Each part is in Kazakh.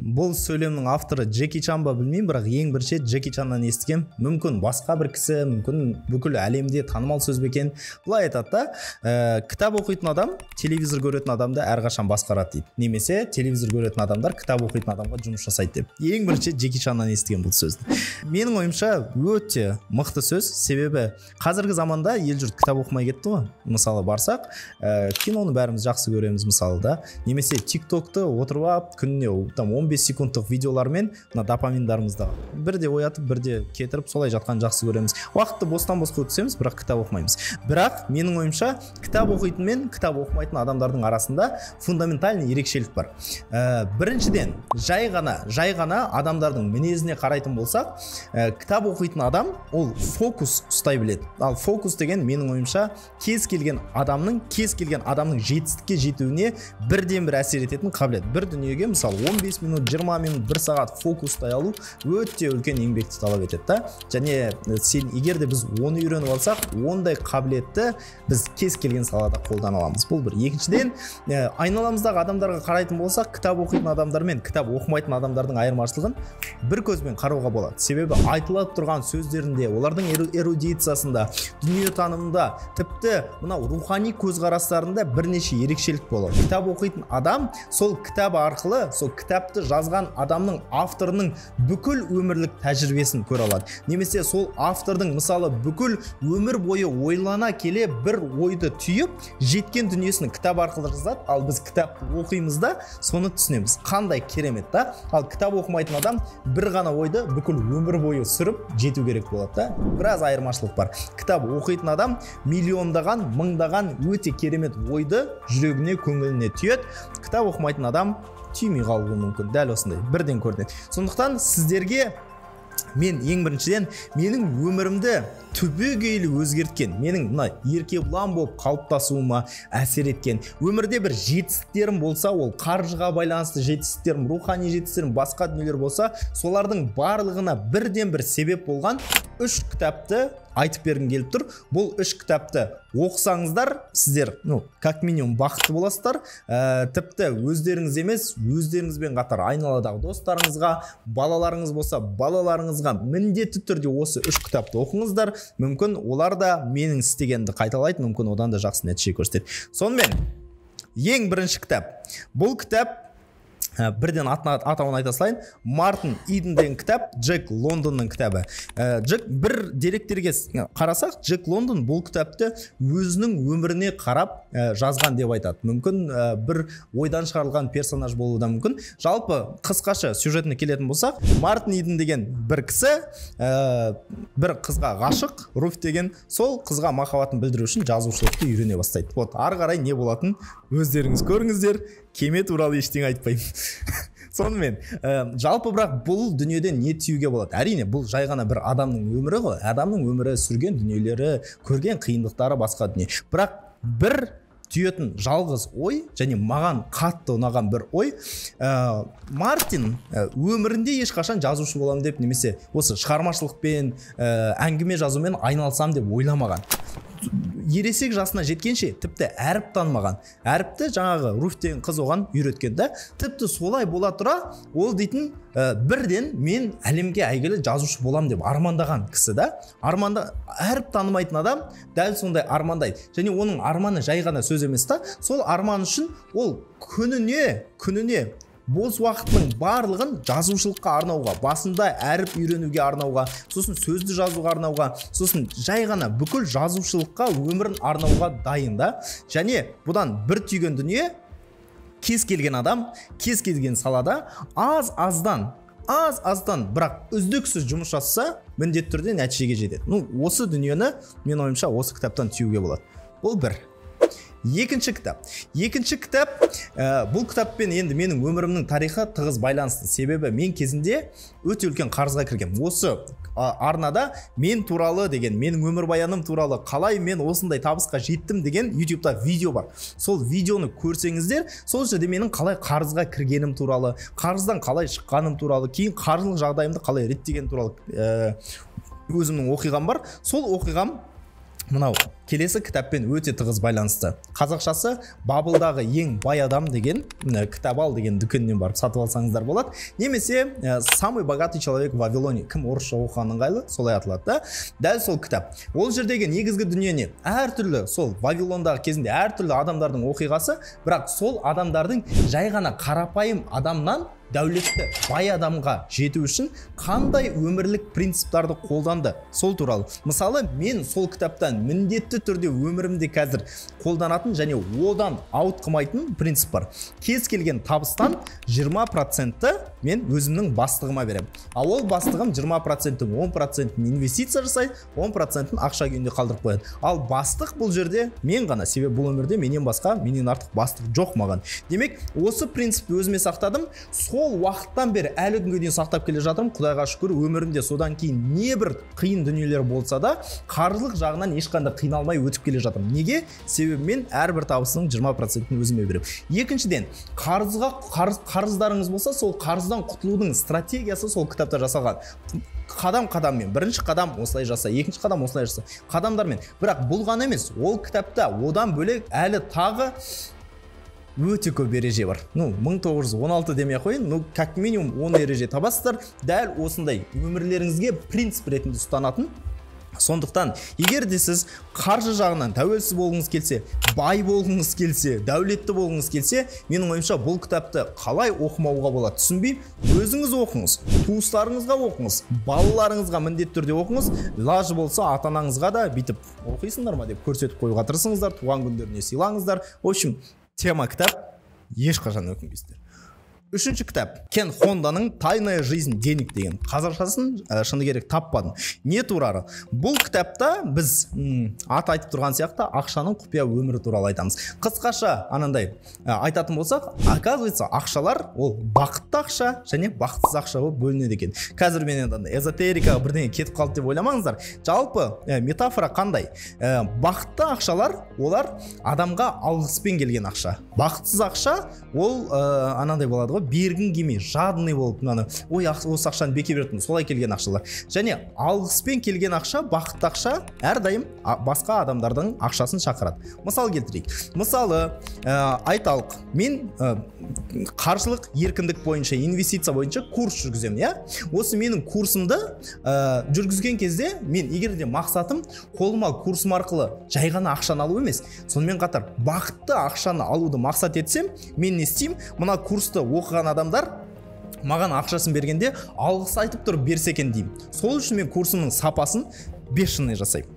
бұл сөйлемнің авторы Джеки Чан ба білмеймін, бірақ ең бірінші Джеки Чаннан естігем. Мүмкін басқа бір кісі, мүмкін бүкіл әлемде танымал сөз бе екен. Былай айтады да, кітап оқитын адам телевизор көретін адамды әрқашан басқарады дейді. Немесе телевизор көретін адамдар кітап оқитын адамға жұмыс жасайды деп. Ең бірінші Джеки Чаннан естіген бұл сөзді. Менің ойымша өте мықты сөз, себебі қазіргі заманда ел жұрт кітап оқымай кетті ғой. Мысалы барсақ, киноны бәріміз жақсы көреміз мысалы да. Немесе TikTok'ты отырып алып, күніне 15 секундтық видеолармен допаминдарымызды бірде оятып, бірде кетіріп, солай жатқан жақсы көреміз. Уақытты бостан босқа өткіземіз, бірақ кітап оқымаймыз. Бірақ менің ойымша, кітап оқитын мен кітап оқымайтын адамдардың арасында фундаментальный ерекшелік бар. Біріншіден, жай ғана адамдардың мінезіне қарайтын болсақ, кітап оқитын адам ол фокус ұстай біледі. Ал фокус деген менің ойымша кез келген адамның жетістікке жетуіне бірден бір әсер ететін қабілет. Бір дүниеге мысалы 15 минут, 20 минут, 1 сағат фокус ұстай алу өте үлкен еңбекті талап етеді да. Және сен егер де біз оны үйреніп алсақ, ондай қабілетті біз кез келген салада қолдана аламыз. Бұл бір. Екіншіден, айналамыздағы адамдарға қарайтын болсақ, кітап оқитын адамдар мен кітап оқымайтын адамдардың айырмашылығын бір көзбен қарауға болады. Себебі айтылып тұрған сөздерінде, олардың эрудициясында, дүниетанымында, тіпті мынау рухани көзқарастарында бірнеше ерекшелік болады. Кітап оқитын адам сол кітап арқылы, сол кітапты жазған адамның, авторының бүкіл өмірлік тәжірибесін көре алады. Немесе сол автордың мысалы бүкіл өмір бойы ойлана келе бір ойды түйіп, жеткен дүниесін кітап арқылы жазады. Ал біз кітапты оқимыз да, соны түсінеміз. Қандай керемет та. Ал кітап оқымайтын адам бір ғана ойды бүкіл өмір бойы сүріп жету керек болады да. Біраз айырмашылық бар. Кітап оқитын адам миллиондаған, мыңдаған өте керемет ойды жүрегіне, көңіліне түйеді. Кітап оқымайтын адам түймей қалуы мүмкін. Дәл осындай бірден көрінеді. Сондықтан сіздерге мен ең біріншіден менің өмірімді түбегейлі өзгерткен, менің мына еркебұлан болып қалыптасуыма әсер еткен, өмірде бір жетістіктерім болса, ол қаржыға байланысты жетістіктерім, рухани жетістіктерім, басқа дүниелер болса, солардың барлығына бірден бір себеп болған 3 кітапты айтып бергім келіп тұр. Бұл 3 кітапты оқысаңыздар, сіздер, как минимум бақытты боласыздар. Тіпті өздеріңіз емес, өздеріңізбен қатар айналадағы достарыңызға, балаларыңыз болса, балаларыңызға міндетті түрде осы 3 кітапты оқыңыздар. Мүмкін олар да менің істегенді қайталайды, мүмкін одан да жақсы нәтиже көрсетеді. Сонымен, ең бірінші кітап. Бұл кітап бірден атауын айта салайын. Мартин Иден деген кітап, Джек Лондонның кітабы. Бір деректерге қарасақ, Джек Лондон бұл кітапты өзінің өміріне қарап жазған деп айтады. Мүмкін бір ойдан шығарылған персонаж болуы да мүмкін. Жалпы қысқаша сюжетіне келетін болсақ, Мартин Иден деген бір кісі бір қызға ғашық, Руф деген, сол қызға махаббатын білдіру үшін жазушылықты үйрене бастайды. Вот, ары қарай не болатын өздеріңіз көріңіздер. Кеме туралы ештеңе айтпаймын. Сонымен, жалпы бірақ бұл дүниеден не түюге болады? Әрине, бұл жай ғана бір адамның өмірі ғой. Адамның өмірі, сүрген дүниелері, көрген қиындықтары басқа дүние. Бірақ бір түйетін жалғыз ой, және маған қатты ұнаған бір ой, Мартин өмірінде ешқашан жазушы боламын деп, немесе осы шығармашылықпен, әңгіме жазумен айналысам деп ойламаған. Ересек жасына жеткенше тіпті әріп танымаған. Әріпті жаңағы Руф деген қыз оған үйреткен да. Тіпті солай бола тұра, ол дейтін бірден мен әлемге әйгілі жазушы болам деп армандаған кісі да. Әріп танымайтын адам дәл сондай армандайды. Және оның арманы жай ғана сөз емес та. Сол арман үшін ол күніне бос уақытының барлығын жазушылыққа арнауға, басында әріп үйренуге арнауға, сосын сөзді жазуға арнауға, сосын жай ғана бүкіл жазушылыққа өмірін арнауға дайын да. Және бұдан бір түйген дүние, кез келген адам, кез келген салада аздан, бірақ үздіксіз жұмыс жасаса, міндетті түрде нәтижеге жетеді. Осы дүниені мен ойымша осы кітаптан түюге болады. Бұл бір. Екінші кітап, бұл кітаппен енді менің өмірімнің тарихы тығыз байланысты. Себебі мен кезінде өте үлкен қарызға кіргем. Осы арнада мен туралы деген, менің өмірбаяным туралы, қалай мен осындай табысқа жеттім деген YouTube'да видео бар. Сол видеоны көрсеңіздер, сол жерде менің қалай қарызға кіргенім туралы, қарыздан қалай шыққаным туралы, кейін қаржылық жағдайымды қалай реттеген туралы өзімнің оқиғам бар. Сол оқиғам мынау келесі кітаппен өте тығыз байланысты. Қазақшасы Бабылдағы ең бай адам деген кітап ал деген дүкеннен барып сатып алсаңыздар болады. Немесе самый богатый человек в Вавилоне, кім орысша оқыған ыңғайлы, солай аталады да. Дәл сол кітап. Ол жердегі негізгі дүние не? Әртүрлі сол Вавилондағы кезінде әртүрлі адамдардың оқиғасы, бірақ сол адамдардың жай ғана қарапайым адамнан дәулетті бай адамға жету үшін қандай өмірлік принциптарды қолданды, сол туралы. Мысалы, мен сол кітаптан міндетті түрде өмірімде қазір қолданатын және одан ауытқымайтын принцип бар. Кез келген табыстан 20%-ті мен өзімнің бастығыма берем. Ал ол бастығым 20%-ін 10%-ін инвестиция жасайды, 10%-ін ақша күйінде қалдырып қояды. Ал бастық бұл жерде мен ғана, себебі бұл өмірде менен басқа, менен артық бастық жоқ маған. Демек, осы принципті өзіме сақтадым. Сол уақыттан бері әлі күнге дейін сақтап келе жатырмын. Құдайға шүкір, өмірімде содан кейін небір қиын дүниелер болса да, қаржылық жағынан ешқандай қиналмай өтіп келе жатырмын. Неге? Себебі мен әрбір табысының 20%-ін өзіме беремін. Екіншіден, қарыздарыңыз болса, сол қарыздан құтылудың стратегиясы сол кітапта жасалған. Қадам-қадаммен, бірінші қадам осылай жаса, екінші қадам осылай жаса, қадамдармен. Бірақ бұл ғана емес, ол кітапта одан бөлек әлі тағы өте көп ереже бар. 1916 демей қойын, как минимум 10 ереже табасыздар. Дәл осындай өмірлеріңізге принцип ретінде ұстанатын. Сондықтан, егер де сіз қаржы жағынан тәуелсіз болғыңыз келсе, бай болғыңыз келсе, дәулетті болғыңыз келсе, менің ойымша бұл кітапты қалай оқымауға болады түсінбей, өзіңіз оқыңыз, туыстарыңызға оқыңыз, балаларыңызға міндетті түрде оқыңыз, лажы болса ата-анаңызға да бүйтіп оқисыңдар ма деп көрсетіп қоюға тырысыңыздар, туған күндеріне сыйлаңыздар. В общем, тема кітап, ешқашан өкінбейсіздер. Үшінші кітап Кен Хонданың «Тайная жизнь денег» деген. Қазақшасын шыны керек таппадым. Не туралы? Бұл кітапта біз ат айтып тұрған сияқты ақшаның құпия өмірі туралы айтамыз. Қысқаша анандай айтатын болсақ, оказывается, ақшалар ол бақытты ақша және бақытсыз ақша болып бөлінеді екен. Қазір мен эзотерикаға бірдеңе кетіп қалды деп ойламаңыздар. Жалпы метафора қандай? Бақытты ақшалар олар адамға алғыспен келген ақша. Бақытсыз ақша ол анандай болады ғой, бергің келмей, жадный болып, ой, осы ақшаны беке бердім, солай келген ақшалар. Және алғыспен келген ақша, бақытты ақша әрдайым басқа адамдардың ақшасын шақырады. Мысал келтірейік. Мысалы, айталық, мен қаржылық еркіндік бойынша, инвестиция бойынша курс жүргіземін, иә? Осы менің курсымды жүргізген кезде, мен егер де мақсатым қолыма курсым арқылы жай ғана ақшаны алу емес, сонымен қатар бақытты ақшаны алуды мақсат етсем, мен не істеймін? Мына курсты оқыған адамдар маған ақшасын бергенде алғыс айтып тұрып берсе екен деймін. Сол үшін мен курсымның сапасын бешеный жасаймын.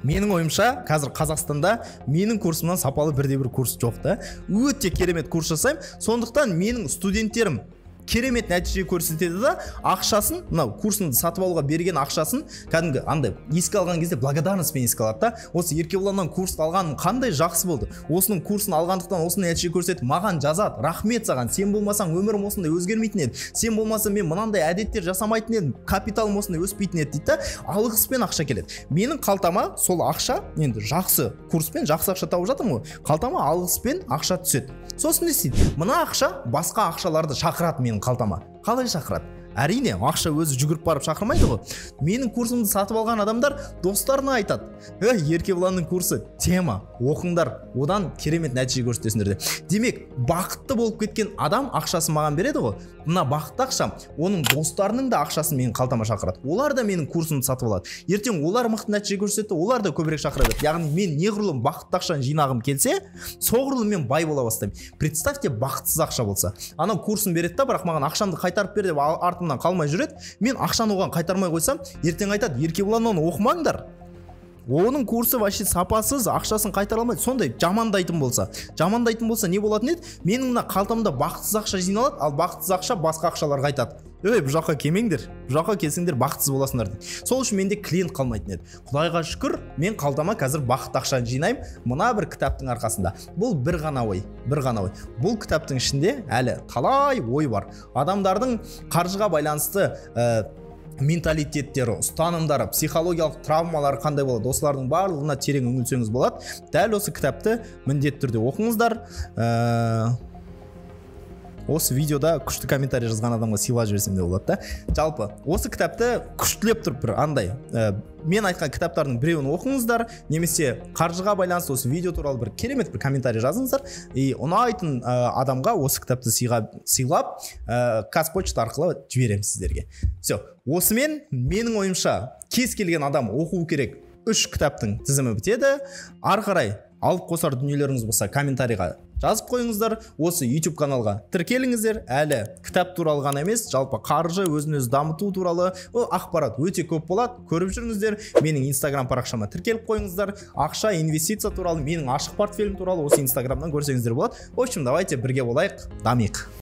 Менің ойымша, қазір Қазақстанда менің курсымнан сапалы бірде-бір курс жоқ та. Өте керемет курс жасаймын. Сондықтан менің студенттерім керемет нәтиже көрсетеді да, ақшасын, мынау курсымды сатып алуға берген ақшасын кәдімгі андай еске алған кезде благодарностьпен еске алады да. Осы Еркебұланнан курс алғаным қандай жақсы болды. Осының курсын алғандықтан осындай нәтиже көрсетіп, маған жазады. Рахмет саған. Сен болмасаң өмірім осындай өзгермейтін еді. Сен болмасаң мен мынандай әдеттер жасамайтын едім. Капиталым осындай өспейтін еді дейді. Алғыспен ақша келеді. Менің қалтама сол ақша, енді жақсы курспен жақсы ақша тауып жатырмын ғой. Қалтама алғыспен ақша түседі. Сосын не істейді? Мына ақша басқа ақшаларды шақырады менің қалтама. Қалай шақырады? Әрине, ақша өзі жүгіріп барып шақырмайды ғой. Менің курсымды сатып алған адамдар достарына айтады. Еркебұланның курсы тема, оқыңдар, одан керемет нәтиже көрсетесіңдер деп. Демек, бақытты болып кеткен адам ақшасын маған береді ғой. Мына бақытты ақшам, оның достарының да ақшасын менің қалтама шақырады. Олар да менің курсымды сатып алады. Ертең олар мықты нәтиже көрсетті, олар да көбірек шақырады. Яғни мен неғұрлым бақытты ақшаны жинағым келсе, соғұрлым мен бай бола бастаймын. Представьте, бақытсыз ақша болса. Анау курсын береді да, бірақ маған ақшамды қайтарып бер деп артымнан қалмай жүреді. Мен ақшаны оған қайтармай қойсам, ертең айтады, Еркебұлан оны оқымаңдар. Оның курсы вообще сапасыз, ақшасын қайтара алмайды. Сондай жамандайтын болса не болатын еді? Менің мына қалтамда бақытсыз ақша жиналады, ал бақытсыз ақша басқа ақшаларға айтады. Бұл жаққа келмеңдер, бұл жаққа келсеңдер бақытсыз боласыңдар дейді. Сол үшін менде клиент қалмайтын еді. Құдайға шүкір, мен қалтама қазір бақытты ақшаны жинаймын, мына бір кітаптың арқасында. Бұл бір ғана ой. Бұл кітаптың ішінде әлі талай ой бар. Адамдардың қаржыға байланысты менталитеттері, ұстанымдары, психологиялық травмалары қандай болады, осылардың барлығына терең үңілсеңіз болады. Дәл осы кітапты міндетті түрде оқыңыздар. осы видеода күшті комментарий жазған адамға сыйлап жіберсем де болады да. Жалпы осы кітапты күштілеп тұрып бір андай мен айтқан кітаптардың біреуін оқыңыздар, немесе қаржыға байланысты осы видео туралы бір керемет бір комментарий жазыңыздар, и ұнайтын адамға осы кітапты сыйлап Қазпочта арқылы жіберемін сіздерге. Все, осымен менің ойымша кез келген адам оқу керек 3 кітаптың тізімі бітеді. Ары қарай алып қосар дүниелеріңіз болса комментарийға жазып қойыңыздар. Осы YouTube каналға тіркеліңіздер. Әлі кітап туралы ғана емес, жалпы қаржы, өзін-өзі дамыту туралы ақпарат өте көп болады. Көріп жүріңіздер. Менің Instagram парақшама тіркеліп қойыңыздар. Ақша, инвестиция туралы, менің ашық портфелім туралы осы Instagramнан көрсеңіздер болады. В общем, давайте бірге болайық, дамиық.